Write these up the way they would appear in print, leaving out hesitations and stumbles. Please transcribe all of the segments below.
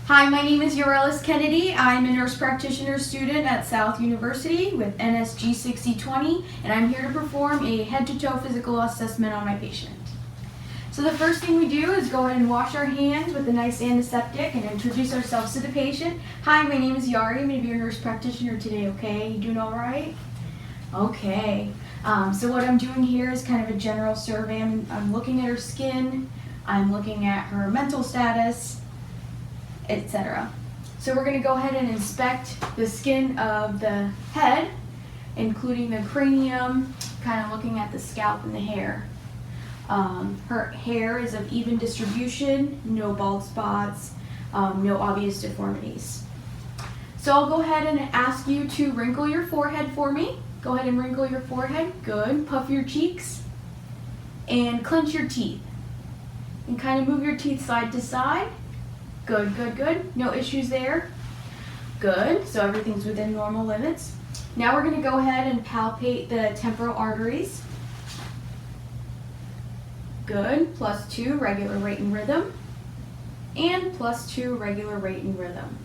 Hi, my name is Urelis Kennedy. I'm a nurse practitioner student at South University with NSG 6020, and I'm here to perform a head-to-toe physical assessment on my patient. So the first thing we do is go ahead and wash our hands with a nice antiseptic and introduce ourselves to the patient. Hi, my name is Yari. I'm going to be your nurse practitioner today, okay? You doing all right? Okay. So what I'm doing here is kind of a general survey. I'm looking at her skin, I'm looking at her mental status, etc. So we're going to go ahead and inspect the skin of the head, including the cranium, kind of looking at the scalp and the hair. Her hair is of even distribution, no bald spots, no obvious deformities. So I'll go ahead and ask you to wrinkle your forehead for me. Go ahead and wrinkle your forehead. Good. Puff your cheeks and clench your teeth. And kind of move your teeth side to side. Good, good, good. No issues there. Good. So everything's within normal limits. Now we're going to go ahead and palpate the temporal arteries. Good. +2 regular rate and rhythm. And +2 regular rate and rhythm.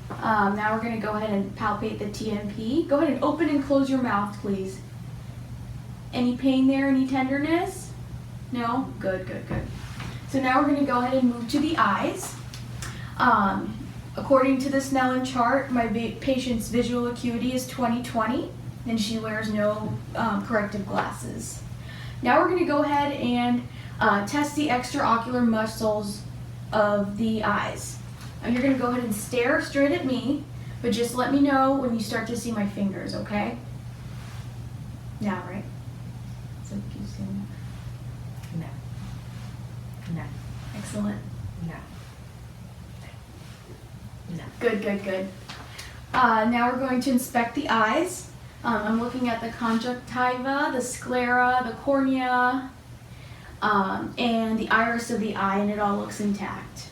Now we're going to go ahead and palpate the TMP. Go ahead and open and close your mouth, please. Any pain there? Any tenderness? No? Good, good, good. So now we're going to go ahead and move to the eyes. According to the Snellen chart, my patient's visual acuity is 20/20, and she wears no corrective glasses. Now we're going to go ahead and test the extraocular muscles of the eyes. You're going to go ahead and stare straight at me, but just let me know when you start to see my fingers, okay? Now, right? So keep saying No. No. excellent. No. No. Good, good, good. Now we're going to inspect the eyes. I'm looking at the conjunctiva, the sclera, the cornea, and the iris of the eye, and it all looks intact.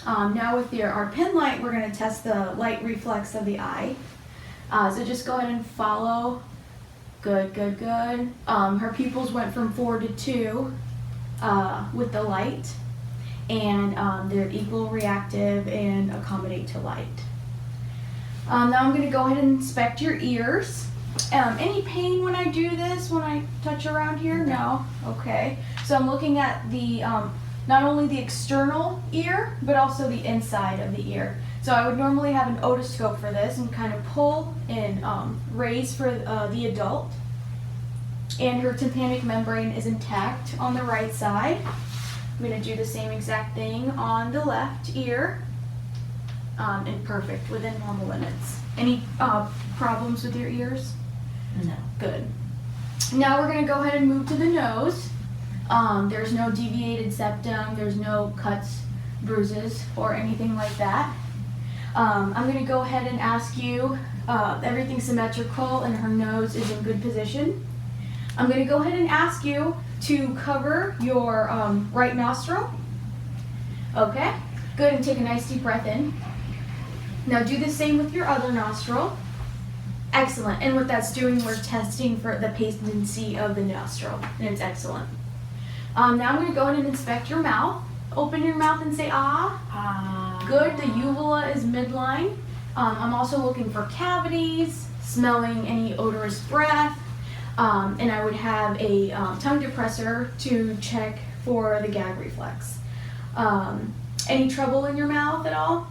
Now with our pen light, we're going to test the light reflex of the eye. So just go ahead and follow. Good, good, good. Her pupils went from 4 to 2 with the light, and they're equal, reactive, and accommodate to light. Now I'm going to go ahead and inspect your ears. Any pain when I do this, when I touch around here? No? Okay. So I'm looking at the not only the external ear, but also the inside of the ear. So I would normally have an otoscope for this and kind of pull and raise for the adult. And her tympanic membrane is intact on the right side. I'm going to do the same exact thing on the left ear. And perfect, within normal limits. Any problems with your ears? No. Good. Now we're going to go ahead and move to the nose. There's no deviated septum, there's no cuts, bruises, or anything like that. I'm going to go ahead and ask you, everything's symmetrical and her nose is in good position. I'm going to go ahead and ask you to cover your right nostril. Okay, good, and take a nice deep breath in. Now do the same with your other nostril. Excellent, and what that's doing, we're testing for the patency of the nostril, and it's excellent. Now I'm going to go ahead and inspect your mouth. Open your mouth and say ah. Ah. Good, the uvula is midline. I'm also looking for cavities, smelling any odorous breath, and I would have a tongue depressor to check for the gag reflex. Any trouble in your mouth at all?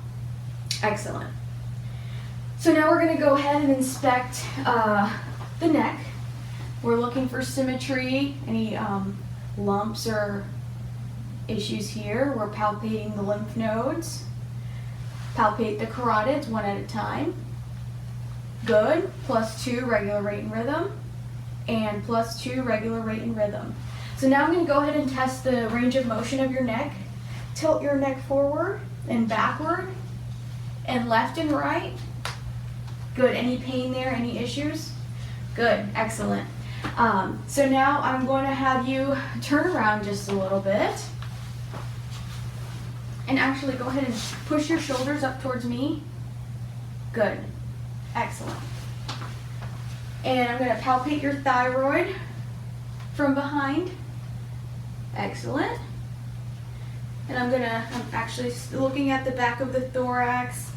Excellent. So now we're going to go ahead and inspect the neck. We're looking for symmetry, any lumps or issues here. We're palpating the lymph nodes. Palpate the carotids one at a time. Good. +2 regular rate and rhythm. And +2 regular rate and rhythm. So now I'm going to go ahead and test the range of motion of your neck. Tilt your neck forward and backward and left and right. Good. Any pain there? Any issues? Good. Excellent. So now I'm going to have you turn around just a little bit. And actually go ahead and push your shoulders up towards me. Good. Excellent. And I'm going to palpate your thyroid from behind. Excellent. And I'm actually looking at the back of the thorax.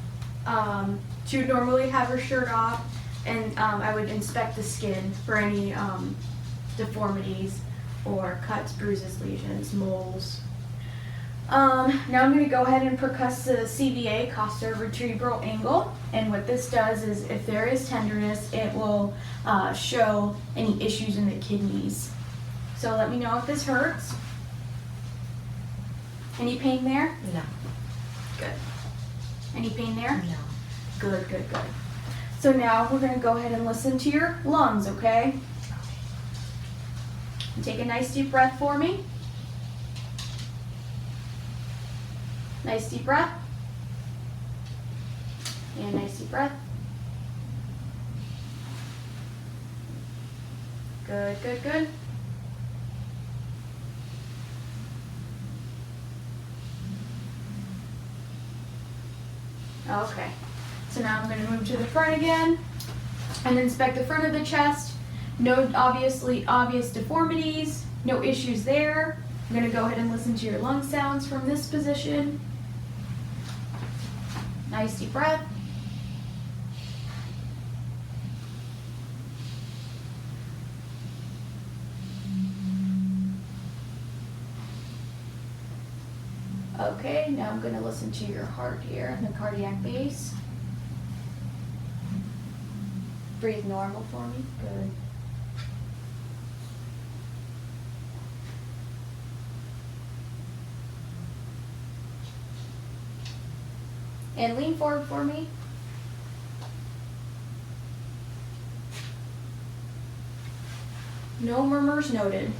She would normally have her shirt off, and I would inspect the skin for any deformities or cuts, bruises, lesions, moles. Now I'm going to go ahead and percuss the CVA, costovertebral angle, and what this does is if there is tenderness, it will show any issues in the kidneys. So let me know if this hurts. Any pain there? No. Good. Any pain there? No. Good, good, good. So now we're going to go ahead and listen to your lungs, okay? Take a nice deep breath for me. Nice deep breath. And nice deep breath. Good, good, good. Okay. So now I'm going to move to the front again and inspect the front of the chest. No obvious deformities, no issues there. I'm going to go ahead and listen to your lung sounds from this position. Nice deep breath. Okay, now I'm going to listen to your heart here, the cardiac base. Breathe normal for me. Good. And lean forward for me. No murmurs noted.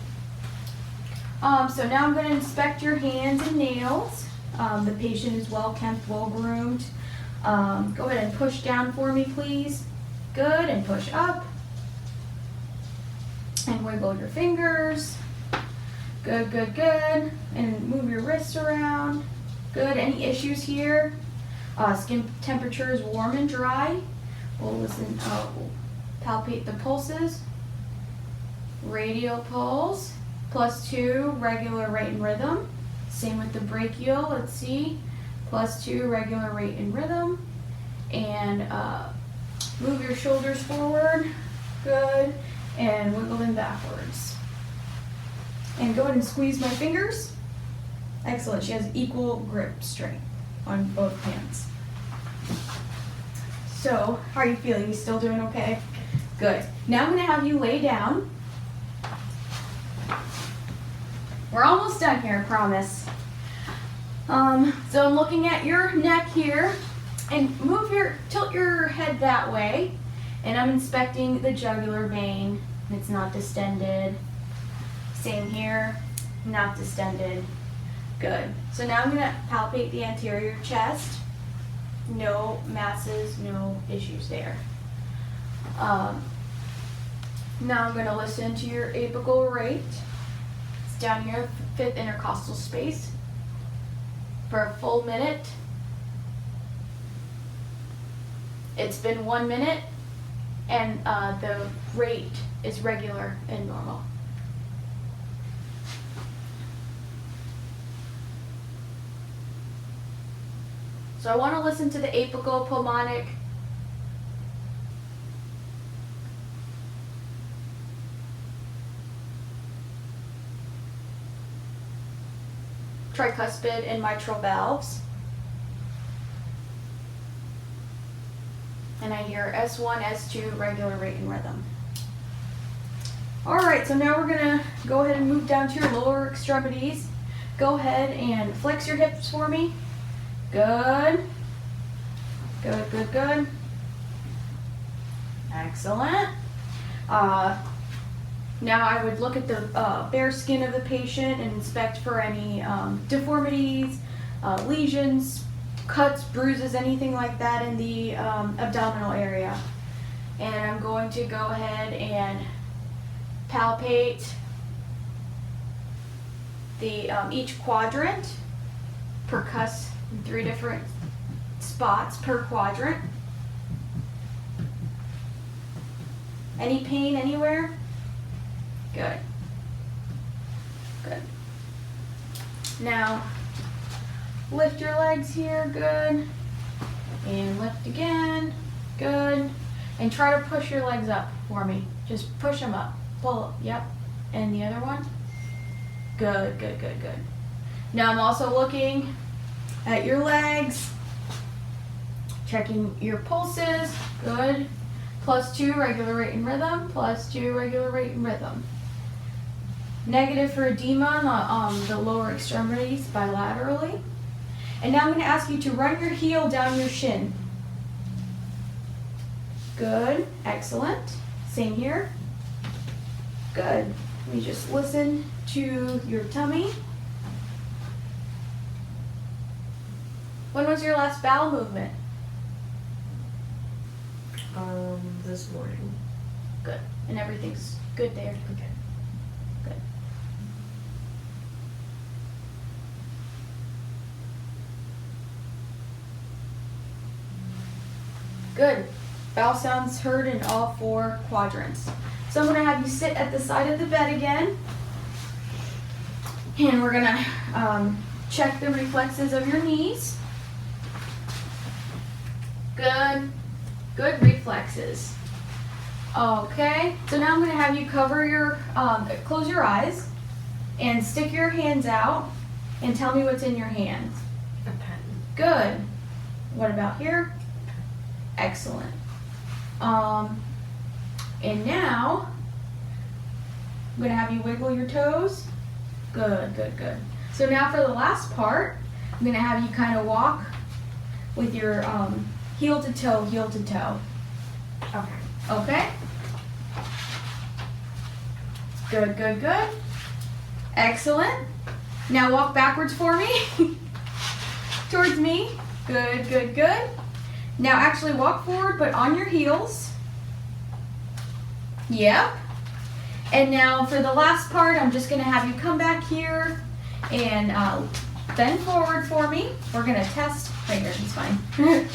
So now I'm going to inspect your hands and nails. The patient is well kempt, well groomed. Go ahead and push down for me, please. Good, and push up. And wiggle your fingers. Good, good, good. And move your wrists around. Good. Any issues here? Skin temperature is warm and dry. We'll listen, we'll palpate the pulses. Radial pulse, +2, regular rate and rhythm. Same with the brachial, let's see. +2, regular rate and rhythm. And move your shoulders forward. Good. And wiggle them backwards. And go ahead and squeeze my fingers. Excellent. She has equal grip strength on both hands. So, how are you feeling? You still doing okay? Good. Now I'm going to have you lay down. We're almost done here, I promise. So I'm looking at your neck here, and tilt your head that way, and I'm inspecting the jugular vein. It's not distended. Same here, not distended. Good. So now I'm going to palpate the anterior chest. No masses, no issues there. Now I'm going to listen to your apical rate. It's down here, 5th intercostal space, for a full minute. It's been 1 minute, and the rate is regular and normal. So I want to listen to the apical pulmonic tricuspid and mitral valves. And I hear S1, S2, regular rate and rhythm. All right, so now we're gonna go ahead and move down to your lower extremities. Go ahead and flex your hips for me. Good. Good, good, good. Excellent. Now I would look at the bare skin of the patient and inspect for any deformities, lesions, cuts, bruises, anything like that in the abdominal area. And I'm going to go ahead and palpate the each quadrant, percuss in 3 different spots per quadrant. Any pain anywhere? Good. Good. Now, lift your legs here, good. And lift again, good. And try to push your legs up for me. Just push them up, pull, yep. And the other one, good, good, good, good. Now I'm also looking at your legs, checking your pulses, good. +2 regular rate and rhythm, +2 regular rate and rhythm. Negative for edema on the lower extremities bilaterally. And now I'm going to ask you to run your heel down your shin. Good, excellent. Same here. Good. Let me just listen to your tummy. When was your last bowel movement? This morning. Good. And everything's good there. Okay. Good. Good. Bowel sounds heard in all 4 quadrants. So I'm going to have you sit at the side of the bed again. And we're going to check the reflexes of your knees. Good. Good reflexes. Okay, so now I'm going to have you cover your, close your eyes and stick your hands out and tell me what's in your hands. A pen. Good. What about here? Excellent. And now I'm going to have you wiggle your toes. Good, good, good. So now for the last part, I'm going to have you kind of walk with your heel to toe, heel to toe. Okay. Okay? Good, good, good. Excellent. Now walk backwards for me. Towards me. Good, good, good. Now actually walk forward, but on your heels. Yep. And now for the last part, I'm just going to have you come back here and bend forward for me. We're going to test. Right here, it's fine.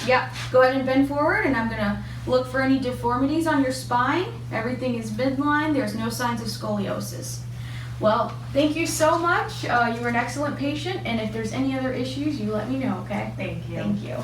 Yep. Go ahead and bend forward, and I'm going to look for any deformities on your spine. Everything is midline. There's no signs of scoliosis. Well, thank you so much. You were an excellent patient, and if there's any other issues, you let me know, okay? Thank you. Thank you.